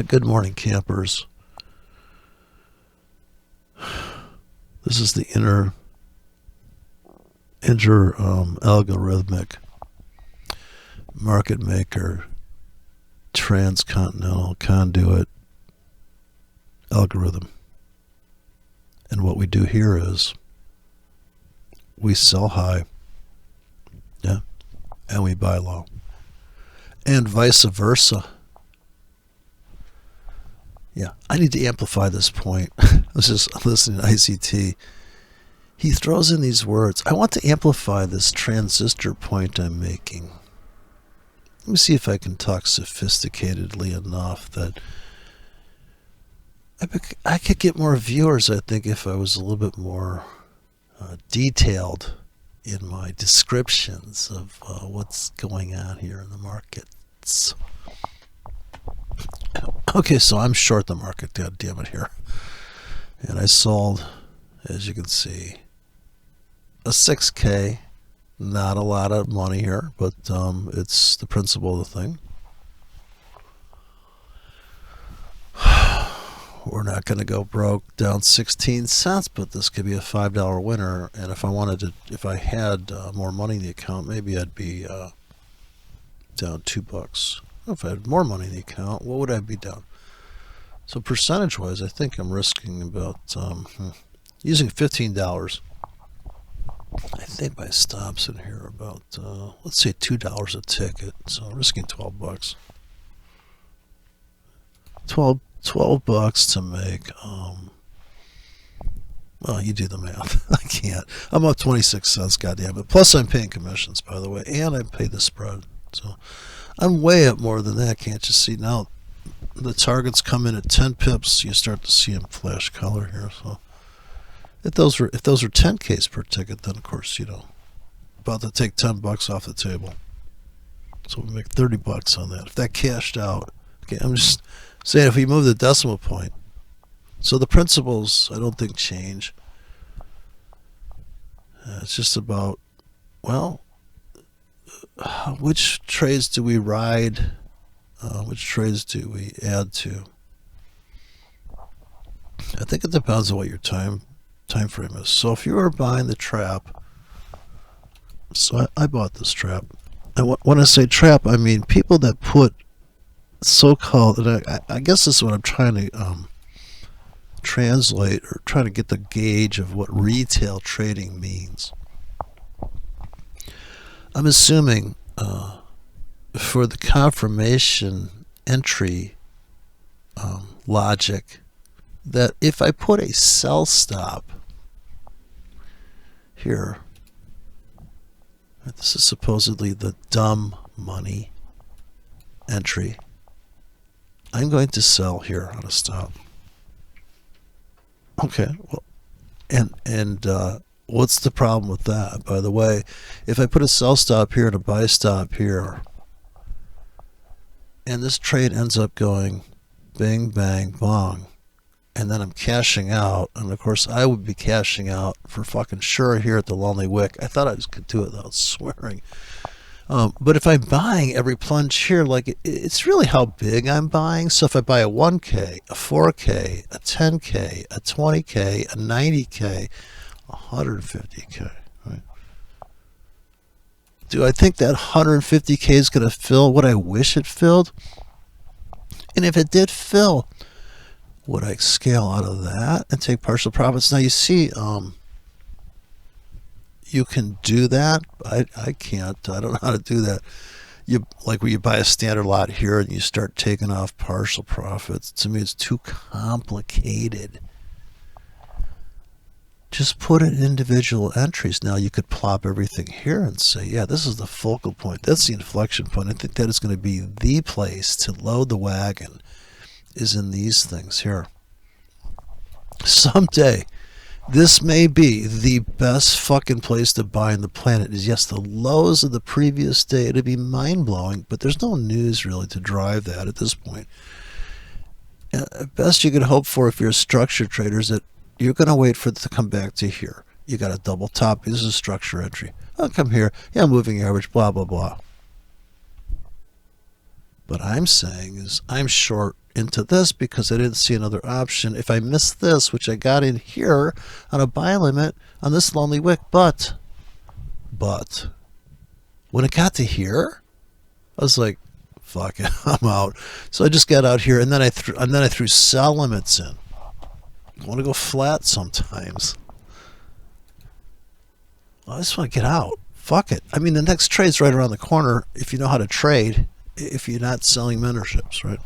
Good morning, campers. This is the inter algorithmic market maker transcontinental conduit algorithm. And what we do here is we sell high, yeah, and we buy low, and vice versa. Yeah, I need to amplify this point. I was just listening to ICT. He throws in these words. I want to amplify this transistor point I'm making. Let me see if I can talk sophisticatedly enough that I could get more viewers, I think, if I was a little bit more detailed in my descriptions of what's going on here in the markets. Okay, so I'm short the market, god damn it here. And I sold, as you can see, a 6K. Not a lot of money here, but it's the principle of the thing. We're not going to go broke down 16 cents, but this could be a $5 winner. And if I had more money in the account, maybe I'd be down $2. If I had more money in the account, what would I be down? So percentage-wise, I think I'm risking about using $15. I think my stops in here are about let's say $2 a ticket. So I'm risking $12. 12 bucks to make. Well, you do the math. I can't. I'm up 26 cents. Goddamn it. Plus, I'm paying commissions, by the way, and I pay the spread. So I'm way up more than that. Can't you see now? The targets come in at 10 pips. You start to see them flash color here. So if those were 10Ks per ticket, then of course about to take $10 off the table. So we make $30 on that. If that cashed out, okay, I'm just saying if we move the decimal point. So the principles I don't think change. It's just about, well, which trades do we ride? Which trades do we add to? I think it depends on what your time frame is. So if you were buying the trap, so I bought this trap. And when I say trap, I mean people that put so-called, and I guess this is what I'm trying to translate or trying to get the gauge of what retail trading means. I'm assuming for the confirmation entry logic that if I put a sell stop here, this is supposedly the dumb money entry, I'm going to sell here on a stop. Okay, well, and what's the problem with that? By the way, if I put a sell stop here and a buy stop here, and this trade ends up going bing, bang, bong, and then I'm cashing out, and of course I would be cashing out for fucking sure here at the Lonely Wick. I thought I just could do it without swearing. But if I'm buying every plunge here, like it's really how big I'm buying. So if I buy a 1K, a 4K, a 10K, a 20K, a 90K, 150K, right? Do I think that 150K is going to fill what I wish it filled? And if it did fill, would I scale out of that and take partial profits? Now you see, you can do that. I can't. I don't know how to do that. You like when you buy a standard lot here and you start taking off partial profits. To me, it's too complicated. Just put in individual entries. Now you could plop everything here and say, yeah, this is the focal point. That's the inflection point. I think that is going to be the place to load the wagon is in these things here. Someday, this may be the best fucking place to buy on the planet. Is yes, the lows of the previous day. It'd be mind-blowing, but there's no news really to drive that at this point. Best you could hope for if you're a structure trader is that you're going to wait for it to come back to here. You got a double top. This is a structure entry. I'll come here. Yeah, moving average, blah, blah, blah. What I'm saying is I'm short into this because I didn't see another option. If I miss this, which I got in here on a buy limit on this lonely wick, but when it got to here, I was like, fuck it, I'm out. So I just got out here, and then I threw sell limits in. I want to go flat sometimes. I just want to get out. Fuck it. I mean, the next trade's right around the corner if you know how to trade, if you're not selling mentorships, right?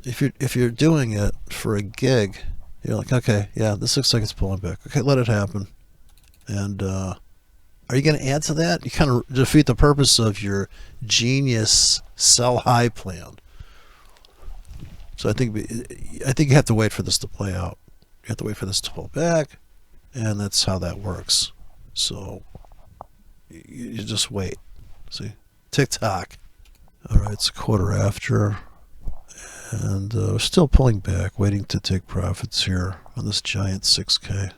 If you're doing it for a gig, you're like, okay, yeah, this looks like it's pulling back. Okay, let it happen. And are you going to add to that? You kind of defeat the purpose of your genius sell high plan. So I think you have to wait for this to play out. You have to wait for this to pull back, and that's how that works. So you just wait. See, tick tock. All right, it's a quarter after. And we're still pulling back, waiting to take profits here on this giant 6K.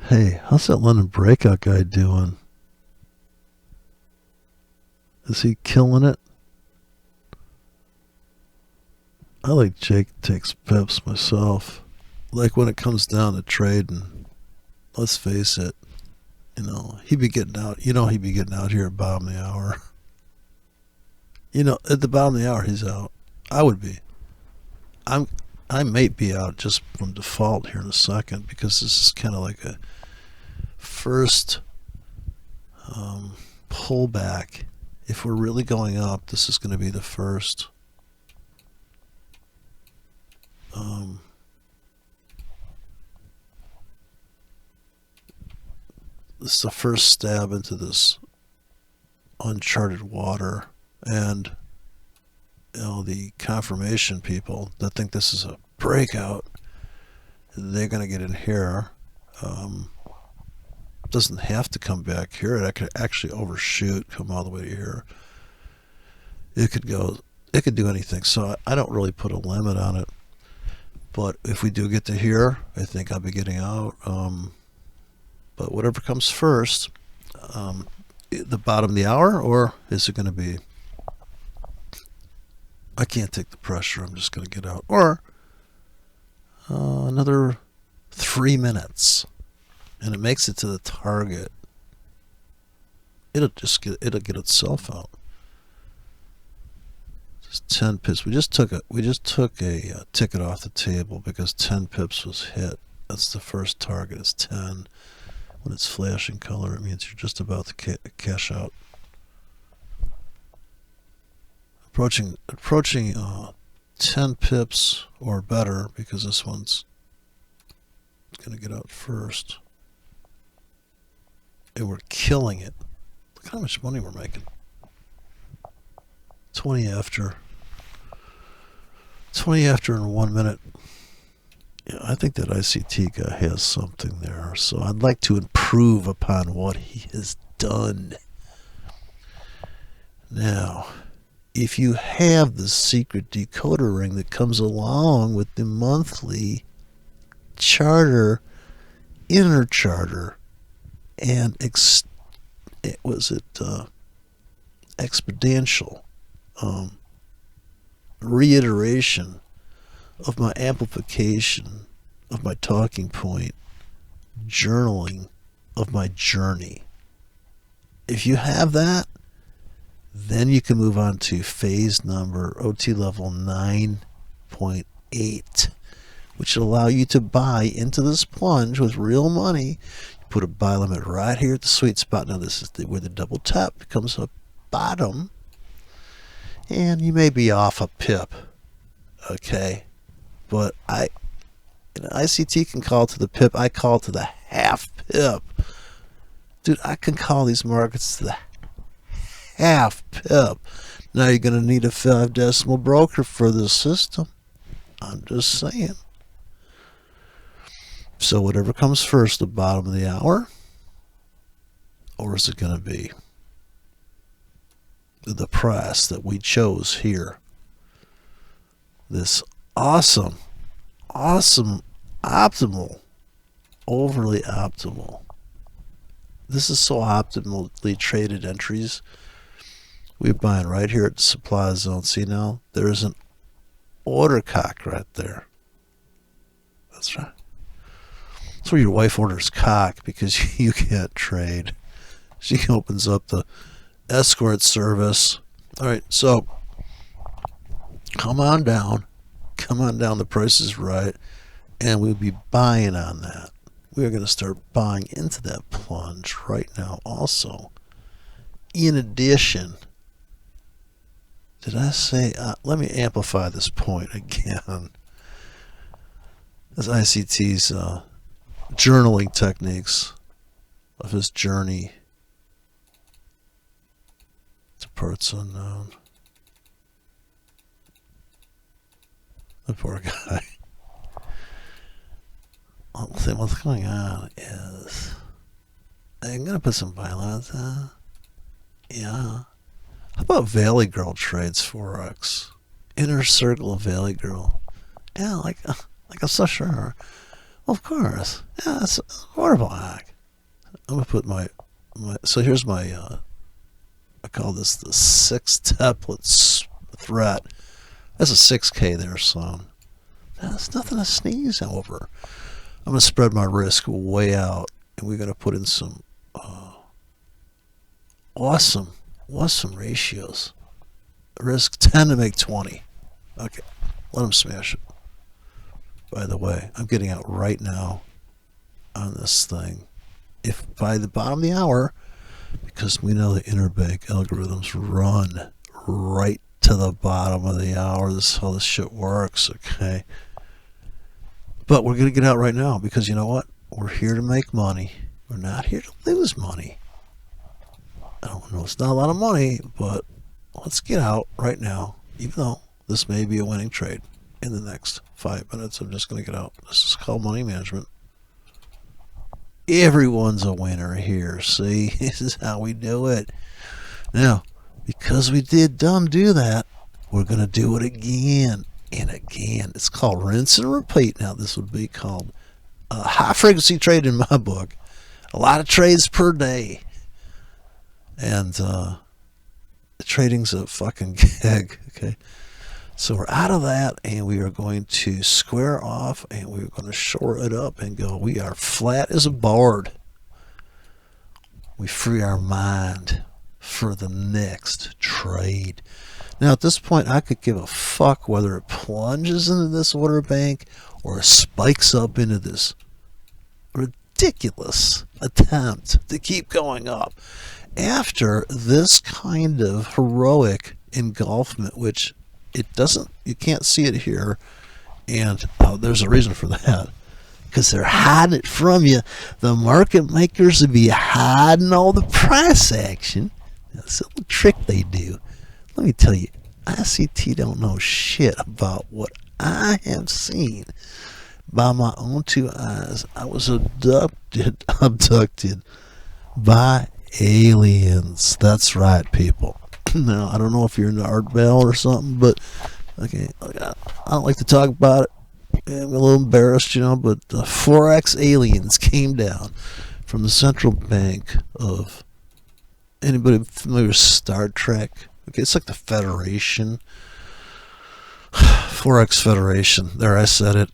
Hey, how's that London breakout guy doing? Is he killing it? I like Jake takes pips myself. Like when it comes down to trading, let's face it, he'd be getting out. He'd be getting out here at bottom of the hour. At the bottom of the hour, he's out. I would be. I may be out just from default here in a second because this is kind of like a first pullback. If we're really going up, this is going to be the first. This is the first stab into this uncharted water. And the confirmation people that think this is a breakout, they're going to get in here. Doesn't have to come back here. It could actually overshoot, come all the way to here. It could do anything. So I don't really put a limit on it. But if we do get to here, I think I'll be getting out. But whatever comes first, the bottom of the hour, or is it going to be, I can't take the pressure, I'm just going to get out, or another 3 minutes, and it makes it to the target, it'll get itself out. Just 10 pips. We just took a ticket off the table because 10 pips was hit. That's the first target. Is 10. When it's flashing color, it means you're just about to cash out. Approaching 10 pips or better, because this one's going to get out first. And we're killing it. Look how much money we're making. 20 after. 20 after in 1 minute. Yeah, I think that ICT guy has something there. So I'd like to improve upon what he has done. Now, if you have the secret decoder ring that comes along with the monthly charter, inner charter, and exponential reiteration of my amplification of my talking point, journaling of my journey. If you have that, then you can move on to phase number OT level 9.8, which will allow you to buy into this plunge with real money. You put a buy limit right here at the sweet spot. Now this is where the double tap becomes a bottom, and you may be off a pip, okay? But ICT can call to the pip. I call to the half pip. Dude, I can call these markets to the half pip. Now you're going to need a 5 decimal broker for the system. I'm just saying. So whatever comes first, the bottom of the hour, or is it going to be the price that we chose here? This awesome, optimal, overly optimal. This is so optimally traded entries We're buying right here at the supply zone. See now, there's an order cock right there. That's right. That's where your wife orders cock because you can't trade. She opens up the escort service. All right, so come on down. Come on down. The price is right. And we'll be buying on that. We're going to start buying into that plunge right now also. In addition, did I say, let me amplify this point again. As ICT's journaling techniques of his journey to parts unknown. The poor guy. What's going on is I'm gonna put some violence. Yeah. How about Valley Girl trades Forex? Inner circle of Valley Girl. Yeah, like I'm so sure. Well, of course. Yeah, it's a horrible hack. I'm gonna put my so here's my I call this the 6 templates threat. That's a 6K there, son. That's nothing to sneeze over. I'm going to spread my risk way out, and we're going to put in some awesome ratios. Risk 10 to make 20. Okay, let them smash it. By the way, I'm getting out right now on this thing. If by the bottom of the hour, because we know the interbank algorithms run right to the bottom of the hour. This is how this shit works, okay? But we're going to get out right now because you know what? We're here to make money. We're not here to lose money. I don't know, it's not a lot of money, but let's get out right now, even though this may be a winning trade. In the next 5 minutes, I'm just going to get out. This is called money management. Everyone's a winner here. See, this is how we do it. Now, because we did do that, we're going to do it again and again. It's called rinse and repeat. Now, this would be called a high frequency trade in my book. A lot of trades per day. And the trading's a fucking gig, okay? So we're out of that, and we are going to square off, and we're going to shore it up and go, we are flat as a board. We free our mind for the next trade. Now, at this point, I could give a fuck whether it plunges into this order bank or spikes up into this ridiculous attempt to keep going up. After this kind of heroic engulfment, which it doesn't, you can't see it here, and there's a reason for that, because they're hiding it from you. The market makers would be hiding all the price action. That's a little trick they do. Let me tell you, ICT don't know shit about what I have seen by my own 2 eyes. I was abducted by aliens. That's right, people. Now, I don't know if you're into Art Bell or something, but okay, I don't like to talk about it. I'm a little embarrassed, but the Forex aliens came down from the central bank of, anybody familiar with Star Trek? Okay, it's like the Federation. Forex Federation. There, I said it.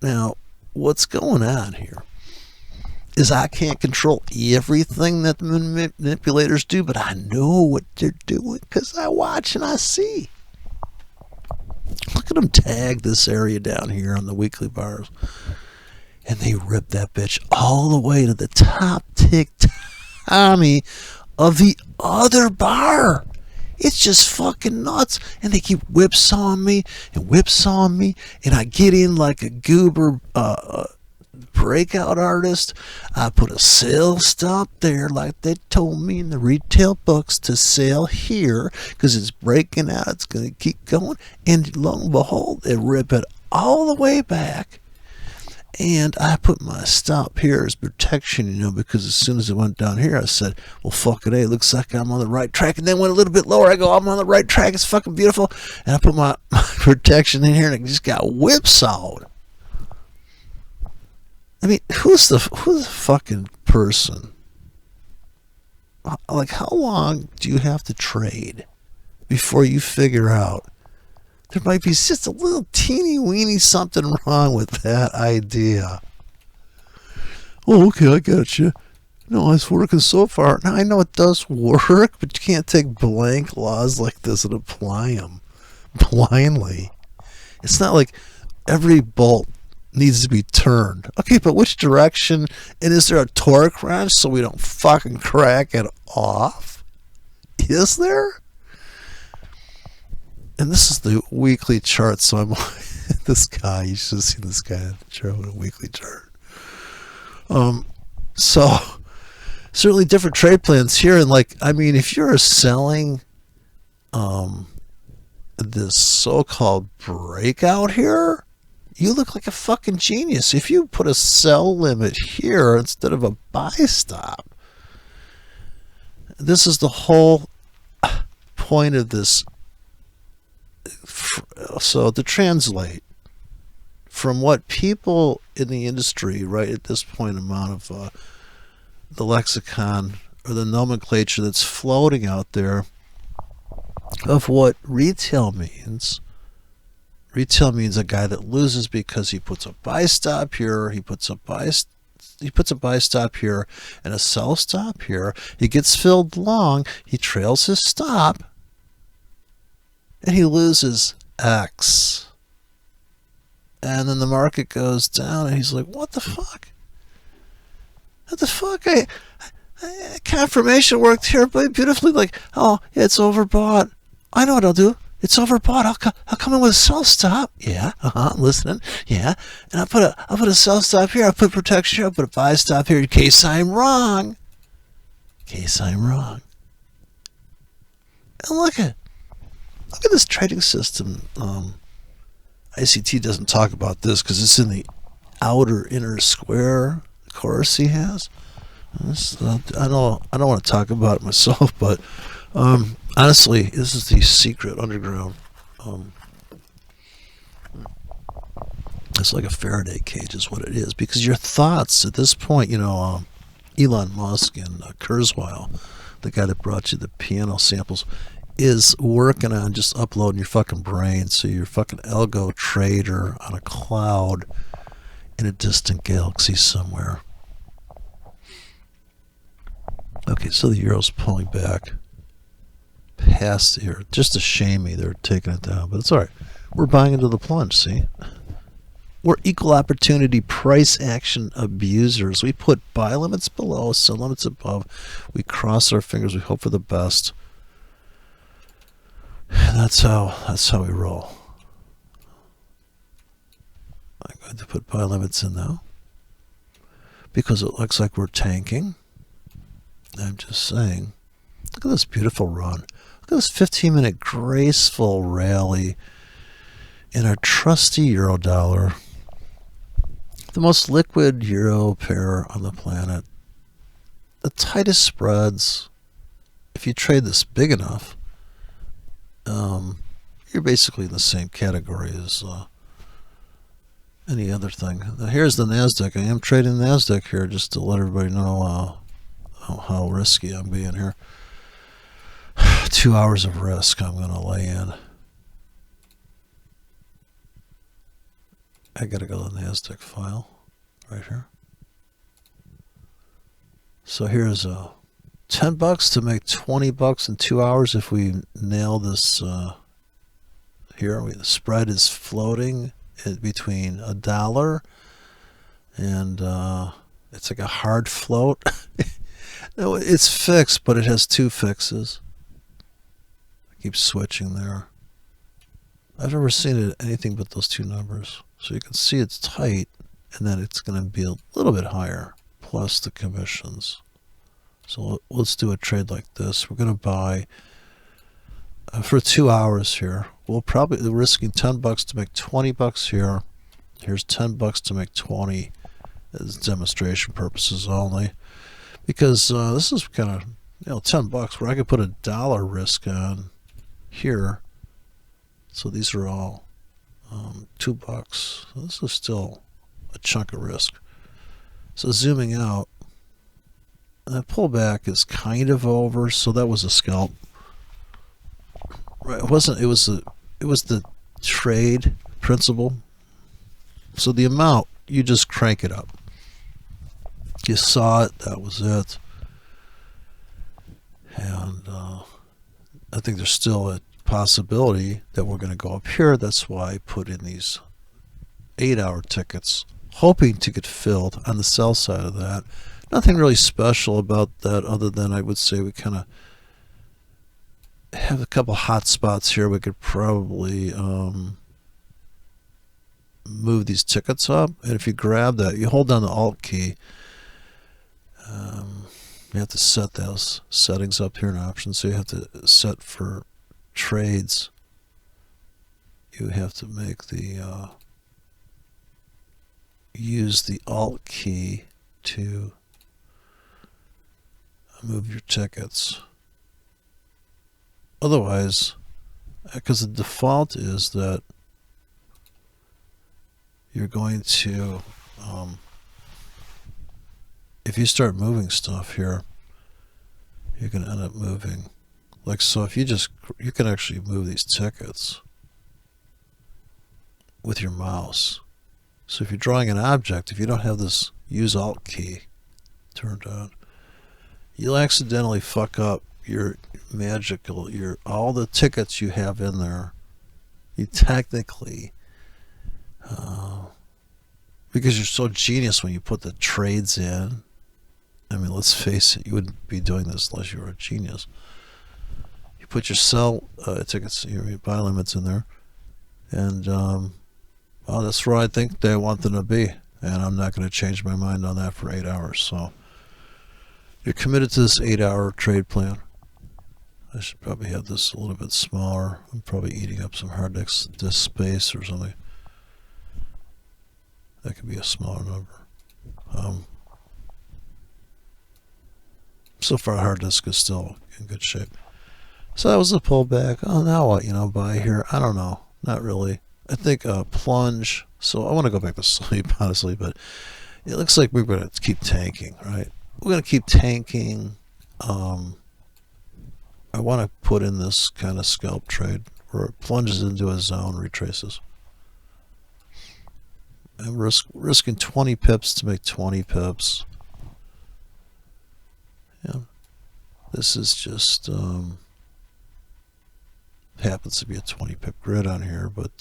Now, what's going on here is I can't control everything that the manipulators do, but I know what they're doing because I watch and I see. Look at them tag this area down here on the weekly bars, and they rip that bitch all the way to the top tick Tommy of the other bar. It's just fucking nuts, and they keep whipsawing me, and I get in like a goober breakout artist. I put a sale stop there like they told me in the retail books to sell here because it's breaking out, it's going to keep going, and lo and behold, they rip it all the way back. And I put my stop here as protection, because as soon as it went down here, I said, well, fuck it, hey, it looks like I'm on the right track. And then went a little bit lower. I go, I'm on the right track. It's fucking beautiful. And I put my protection in here, and I just got whipsawed. I mean, who's the fucking person like, how long do you have to trade before you figure out there might be just a little teeny weeny something wrong with that idea? Oh, okay, I got you. No, it's working so far. Now, I know it does work, but you can't take blank laws like this and apply them blindly. It's not like every bolt needs to be turned. Okay, but which direction? And is there a torque wrench so we don't fucking crack it off? Is there? And this is the weekly chart, so I'm this guy. You should have seen this guy in the chart with a weekly chart. So certainly different trade plans here, and like, I mean, if you're selling this so-called breakout here, you look like a fucking genius. If you put a sell limit here instead of a buy stop, this is the whole point of this. So to translate from what people in the industry, right at this point, amount of the lexicon or the nomenclature that's floating out there of what retail means. Retail means a guy that loses because he puts a buy stop here, he puts a buy stop here and a sell stop here. He gets filled long, he trails his stop, and he loses X. And then the market goes down, and he's like, what the fuck? What the fuck? Confirmation worked here beautifully. Like, oh, yeah, it's overbought. I know what I'll do. It's overbought. I'll come in with a sell stop. Yeah, I'm listening. Yeah, and I'll put a sell stop here. I'll put protection here. I'll put a buy stop here in case I'm wrong. And look at this trading system. ICT doesn't talk about this because it's in the outer inner square course he has. I don't want to talk about it myself, but honestly, this is the secret underground. It's like a Faraday cage is what it is, because your thoughts at this point, Elon Musk and Kurzweil, the guy that brought you the piano samples, is working on just uploading your fucking brain, so you're a fucking algo trader on a cloud in a distant galaxy somewhere. Okay, so the euro's pulling back past here. Just to shame me, they're taking it down, but it's all right. We're buying into the plunge, see? We're equal opportunity price action abusers. We put buy limits below, sell limits above. We cross our fingers. We hope for the best. And that's how we roll. I'm going to put buy limits in now because it looks like we're tanking. I'm just saying. Look at this beautiful run. Look at this 15-minute graceful rally in our trusty euro dollar. The most liquid euro pair on the planet. The tightest spreads. If you trade this big enough, you're basically in the same category as any other thing. Now here's the NASDAQ. I am trading NASDAQ here just to let everybody know how risky I'm being here. 2 hours of risk I'm going to lay in. I got to go to the NASDAQ file right here. So here's $10 to make $20 in 2 hours if we nail this here. The spread is floating in between $1 and it's like a hard float. No, it's fixed, but it has two fixes. I keep switching there. I've never seen it anything but those two numbers. So you can see it's tight, and then it's going to be a little bit higher, plus the commissions. So let's do a trade like this. We're going to buy for 2 hours here. We'll probably be risking $10 to make $20 here. Here's $10 to make 20 as demonstration purposes only, because this is kind of $10 where I could put $1 risk on here. So these are all $2. So this is still a chunk of risk. So zooming out, The pullback is kind of over, so that was a scalp. Right? It wasn't. It was the trade principle. So the amount, you just crank it up. You saw it. That was it. And I think there's still a possibility that we're going to go up here. That's why I put in these 8-hour tickets, hoping to get filled on the sell side of that. Nothing really special about that other than I would say we kind of have a couple hot spots here. We could probably move these tickets up. And if you grab that, you hold down the Alt key. You have to set those settings up here in options. So you have to set for trades. You have to make the use the Alt key to move your tickets. Otherwise, because the default is that you're going to, if you start moving stuff here, you're going to end up moving. Like, so if you can actually move these tickets with your mouse. So if you're drawing an object, if you don't have this use Alt key turned on, you'll accidentally fuck up your all the tickets you have in there. You technically, because you're so genius when you put the trades in. I mean, let's face it, you wouldn't be doing this unless you were a genius. You put your sell tickets, your buy limits in there, and well, that's where I think they want them to be, and I'm not going to change my mind on that for 8 hours. So you're committed to this 8-hour trade plan. I should probably have this a little bit smaller. I'm probably eating up some hard disk space or something. That could be a smaller number. So far, hard disk is still in good shape. So that was a pullback. Oh, now what? Buy here. I don't know. Not really. I think plunge. So I want to go back to sleep, honestly, but it looks like we're going to keep tanking, right? We're going to keep tanking. I want to put in this kind of scalp trade where it plunges into a zone, retraces. I'm risking 20 pips to make 20 pips. Yeah. This is just happens to be a 20 pip grid on here, but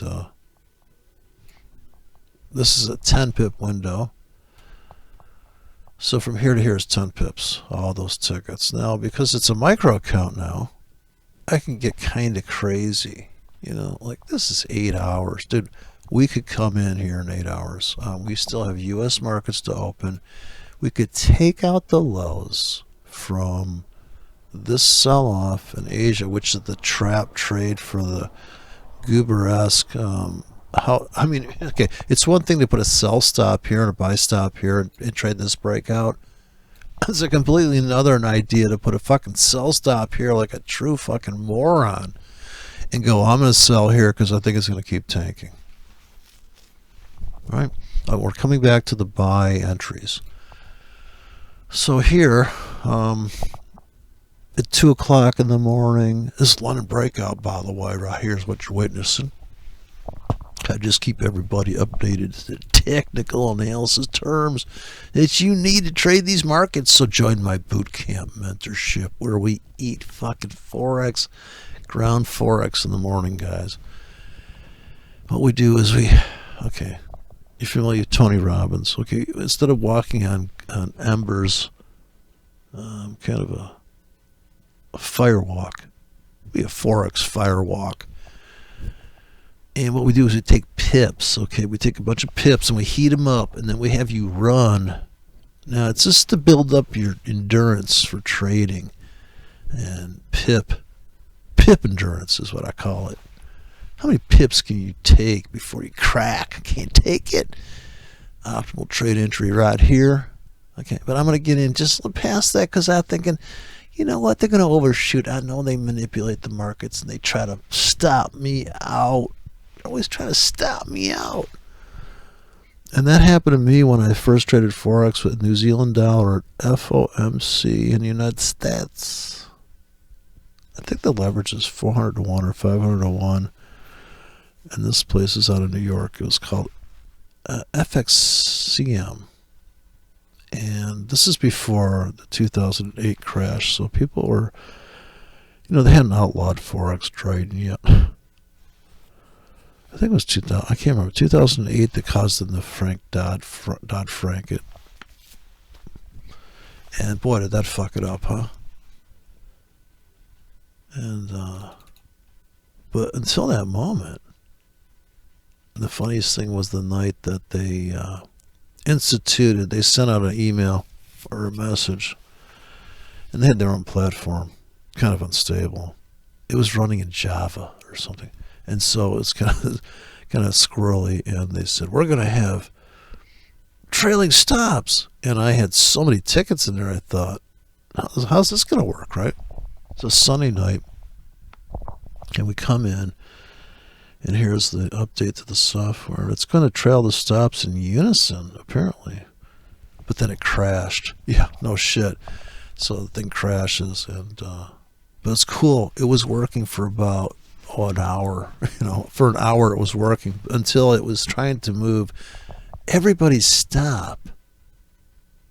this is a 10 pip window. So from here to here is 10 pips, all those tickets. Now, because it's a micro account now, I can get kind of crazy. Like this is 8 hours. Dude, we could come in here in 8 hours. We still have U.S. markets to open. We could take out the lows from this sell-off in Asia, which is the trap trade for the Goober-esque. Okay, it's one thing to put a sell stop here and a buy stop here and trade this breakout. It's a completely another idea to put a fucking sell stop here like a true fucking moron and go, I'm going to sell here because I think it's going to keep tanking. All right, we're coming back to the buy entries. So here, at 2 o'clock in the morning, this London breakout, by the way, right here is what you're witnessing. I just keep everybody updated to the technical analysis terms that you need to trade these markets. So join my bootcamp mentorship where we eat fucking Forex, ground Forex in the morning, guys. What we do is okay, you're familiar with Tony Robbins. Okay, instead of walking on embers, kind of a firewalk, we have Forex firewalk. And what we do is we take pips, okay? We take a bunch of pips and we heat them up, and then we have you run. Now, it's just to build up your endurance for trading. And pip endurance is what I call it. How many pips can you take before you crack? I can't take it. Optimal trade entry right here. Okay, but I'm going to get in just past that because I'm thinking, you know what? They're going to overshoot. I know they manipulate the markets and they try to stop me out. Always trying to stop me out. And that happened to me when I first traded Forex with New Zealand dollar at FOMC in the United States. I think the leverage is 400 to 1 or 500 to 1. And this place is out of New York. It was called FXCM. And this is before the 2008 crash. So people were, they hadn't outlawed Forex trading yet. I think it was 2000. I can't remember. 2008 that caused them to Dodd-Frank it. And boy, did that fuck it up, huh? And but until that moment, the funniest thing was the night that they they sent out an email or a message, and they had their own platform, kind of unstable. It was running in Java or something, and so it's kind of squirrely. And they said, we're going to have trailing stops, and I had so many tickets in there. I thought, how's this going to work, right? It's a sunny night, and we come in, and here's the update to the software. It's going to trail the stops in unison, apparently. But then it crashed. Yeah, no shit. So the thing crashes, and but it's cool. It was working for about an hour. For an hour it was working until it was trying to move everybody's stop,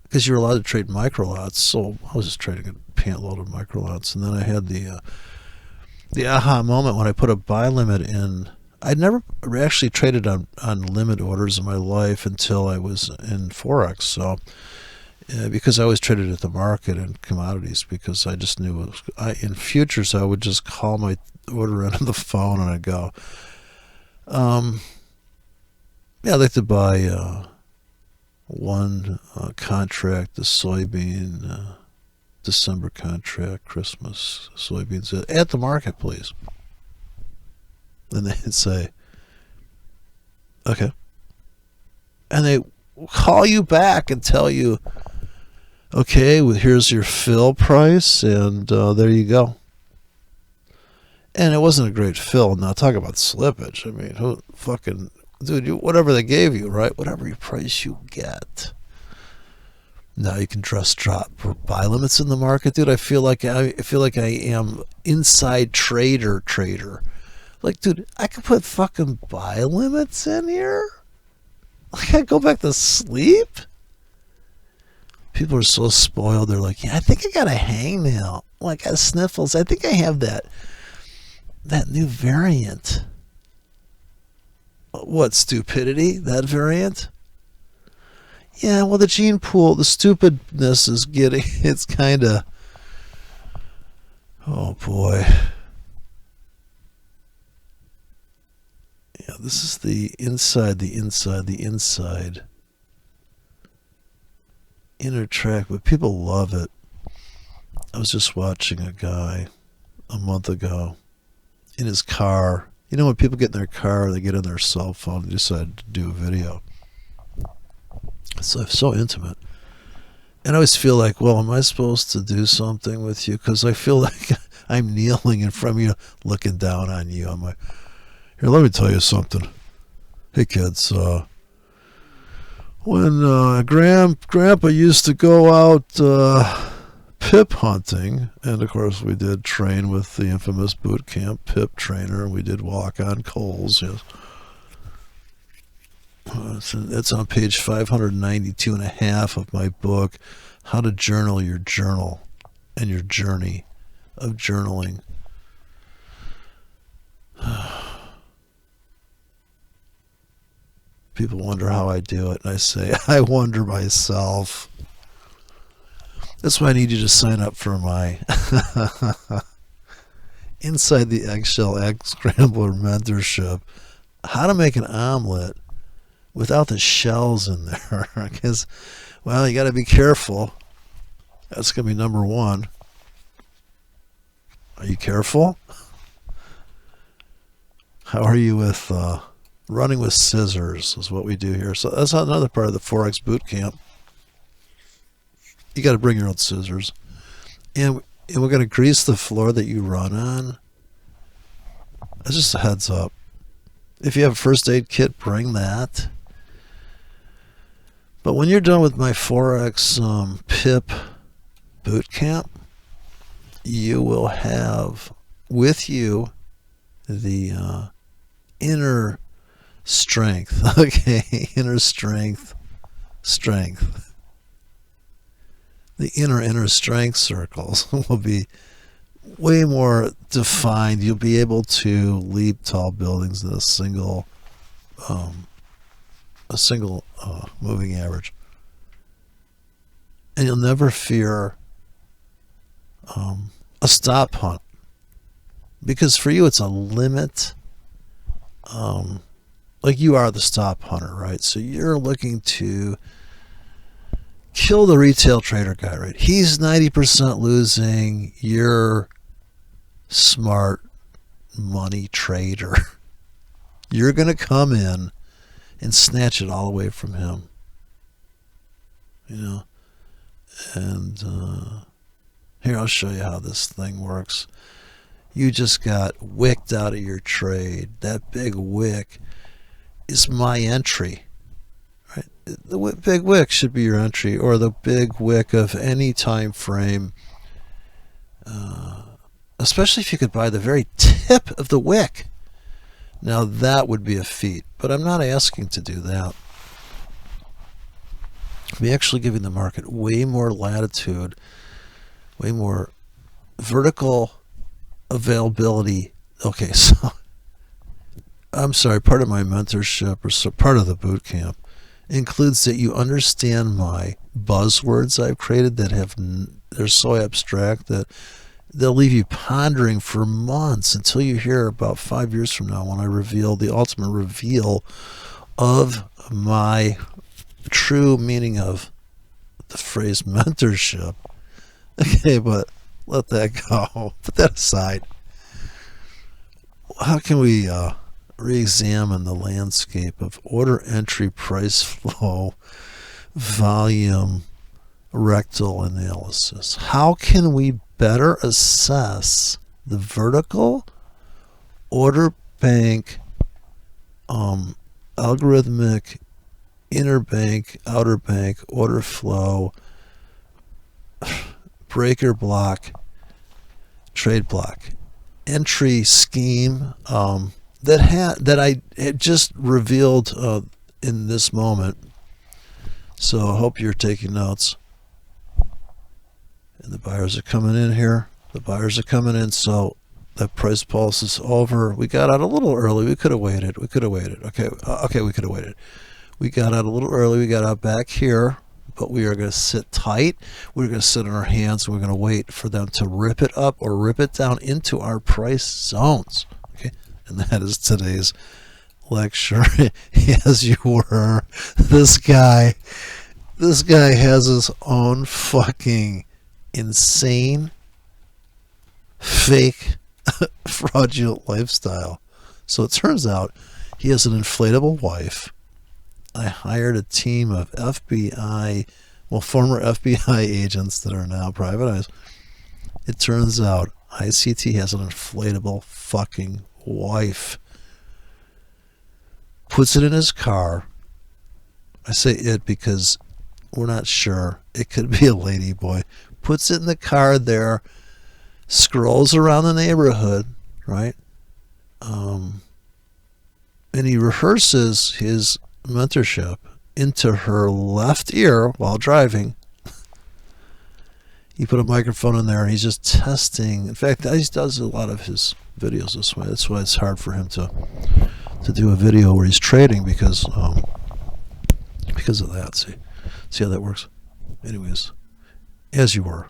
because you're allowed to trade microlots. So I was just trading a pant load of microlots, and then I had the aha moment when I put a buy limit in. I'd never actually traded on limit orders in my life until I was in Forex. So because I always traded at the market and commodities, because I just knew in futures I would just call my order in on the phone and I'd go, I'd like to buy one contract, the soybean December contract, Christmas soybeans at the market, please. And they'd say, okay. And they call you back and tell you, okay, well, here's your fill price, and there you go. And it wasn't a great fill. Now, talk about slippage. I mean, who fucking, dude, whatever they gave you, right? Whatever your price you get. Now you can just drop buy limits in the market, dude. I feel like I am inside trader. Like, dude, I could put fucking buy limits in here. Like, I go back to sleep. People are so spoiled. They're like, yeah, I think I got a hangnail. Oh, I got sniffles. I think I have that new variant. What, stupidity? That variant? Yeah, well, the gene pool, the stupidness is getting, it's kind of, oh boy. Yeah, this is the inside. Inner track, but people love it. I was just watching a guy a month ago in his car. You know, when people get in their car, they get on their cell phone and decide to do a video. It's so intimate. And I always feel like, well, am I supposed to do something with you? Because I feel like I'm kneeling in front of you, looking down on you. I'm like, here, let me tell you something. Hey, kids, when Grandpa used to go out pip hunting, and of course we did train with the infamous boot camp pip trainer, and we did walk on coals, yes. It's on page 592 and a half of my book, How to Journal Your Journal and Your Journey of Journaling. People wonder how I do it, and I say, I wonder myself. That's why I need you to sign up for my Inside the Eggshell Egg Scrambler Mentorship. How to make an omelet without the shells in there. Because, well, you got to be careful. That's going to be number one. Are you careful? How are you with running with scissors is what we do here. So that's another part of the Forex boot camp. You got to bring your own scissors. And we're going to grease the floor that you run on. That's just a heads up. If you have a first aid kit, bring that. But when you're done with my Forex PIP boot camp, you will have with you the inner strength. Okay, inner strength. The inner strength circles will be way more defined. You'll be able to leap tall buildings in a single moving average, and you'll never fear a stop hunt, because for you it's a limit. Like you are the stop hunter, right? So you're looking to kill the retail trader guy, right? He's 90% losing. You're smart money trader. You're going to come in and snatch it all away from him. And here, I'll show you how this thing works. You just got wicked out of your trade. That big wick is my entry. Right? The big wick should be your entry, or the big wick of any time frame, especially if you could buy the very tip of the wick. Now that would be a feat, but I'm not asking to do that. I'm actually giving the market way more latitude, way more vertical availability. Okay, so I'm sorry, part of my mentorship, or so part of the boot camp, includes that you understand my buzzwords I've created that they're so abstract that they'll leave you pondering for months until you hear about 5 years from now when I reveal the ultimate reveal of my true meaning of the phrase mentorship. Okay, but let that go. Put that aside. How can we re-examine the landscape of order entry, price flow, volume, rectal analysis? How can we better assess the vertical order bank, algorithmic, inner bank, outer bank, order flow, breaker block, trade block, entry scheme that I had just revealed in this moment. So I hope you're taking notes. And the buyers are coming in here. The buyers are coming in. So that price pulse is over. We got out a little early. We could have waited. Okay, we could have waited. We got out a little early. We got out back here, but we are going to sit tight. We're going to sit on our hands. And we're going to wait for them to rip it up or rip it down into our price zones. Okay, and that is today's lecture. As you were, this guy has his own fucking insane, fake, fraudulent lifestyle. So it turns out he has an inflatable wife. I hired a team of former FBI agents that are now privatized. It turns out ICT has an inflatable fucking wife. Puts it in his car. I say it because we're not sure. It could be a lady boy. Puts it in the car there, scrolls around the neighborhood, right? And he rehearses his mentorship into her left ear while driving. He put a microphone in there and he's just testing. In fact, he does a lot of his videos this way. That's why it's hard for him to do a video where he's trading, because of that. See how that works? Anyways, as you were.